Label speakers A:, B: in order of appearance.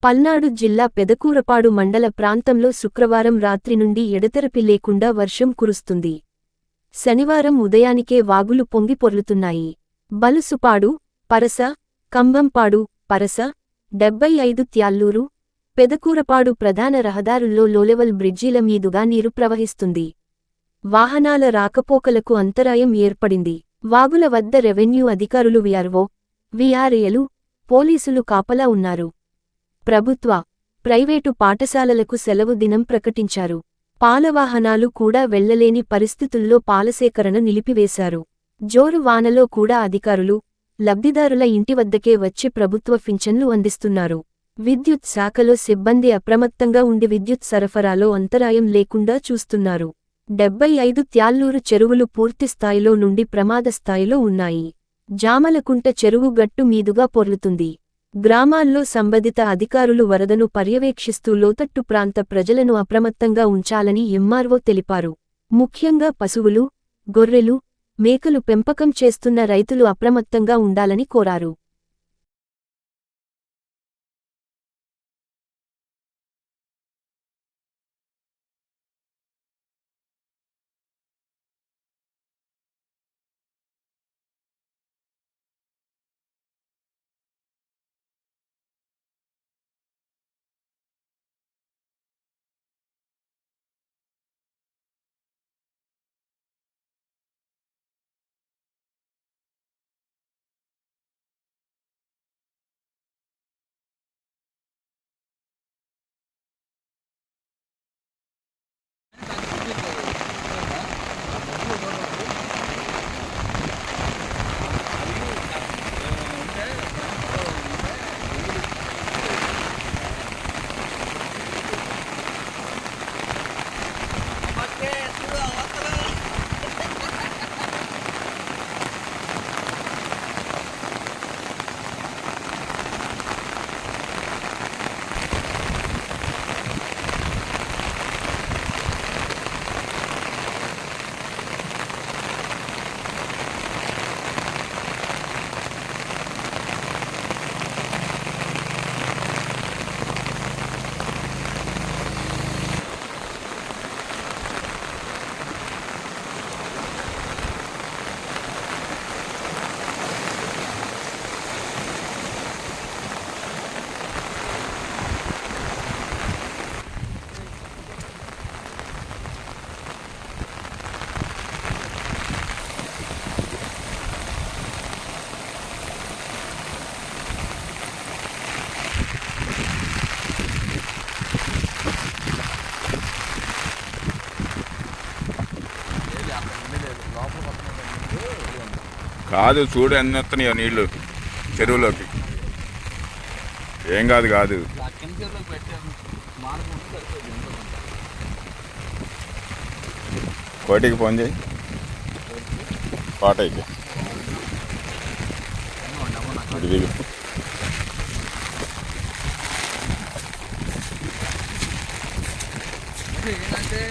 A: పల్నాడు జిల్లా పెదకూరపాడు మండల ప్రాంతంలో శుక్రవారం రాత్రి నుండి ఎడతెరపి లేకుండా వర్షం కురుస్తుంది. శనివారం ఉదయానికే వాగులు పొంగి పొర్లుతున్నాయి. బలుసుపాడు, పరస, కంబంపాడు, పరస, 75 త్యాల్లూరు, పెదకూరపాడు ప్రధాన రహదారుల్లో లోలెవల్ బ్రిడ్జీల మీదుగా నీరు ప్రవహిస్తుంది. వాహనాల రాకపోకలకు అంతరాయం ఏర్పడింది. వాగుల వద్ద రెవెన్యూ అధికారులు విఆర్ఓ, విఆర్ఏలు, పోలీసులు కాపలా ఉన్నారు. ప్రభుత్వ, ప్రైవేటు పాఠశాలలకు సెలవు దినం ప్రకటించారు. పాలవాహనాలు కూడా వెళ్లలేని పరిస్థితుల్లో పాలసేకరణ నిలిపివేశారు. జోరు వానలో కూడా అధికారులు, లబ్ధిదారుల ఇంటివద్దకే వచ్చి ప్రభుత్వ పింఛన్లు అందిస్తున్నారు. విద్యుత్ శాఖలో సిబ్బంది అప్రమత్తంగా ఉండి విద్యుత్ సరఫరాలో అంతరాయం లేకుండా చూస్తున్నారు. 75 త్యాల్లూరు చెరువులు పూర్తిస్థాయిలో నుండి ప్రమాద స్థాయిలో ఉన్నాయి. జామలకుంట చెరువు గట్టు మీదుగా పొర్లుతుంది. గ్రామాల్లో సంబంధిత అధికారులు వరదను పర్యవేక్షిస్తూ లోతట్టు ప్రాంత ప్రజలను అప్రమత్తంగా ఉంచాలని ఎంఆర్ఓ తెలిపారు. ముఖ్యంగా పశువులు, గొర్రెలు, మేకలు పెంపకం చేస్తున్న రైతులు అప్రమత్తంగా ఉండాలని కోరారు.
B: కాదు చూడు ఎన్ని వస్తున్నాయో నీళ్లు చెరువులోకి. ఏం కాదు కాదు కోటికి ఫోన్ చేయి, కోటకి దిగు.
C: ఏంటంటే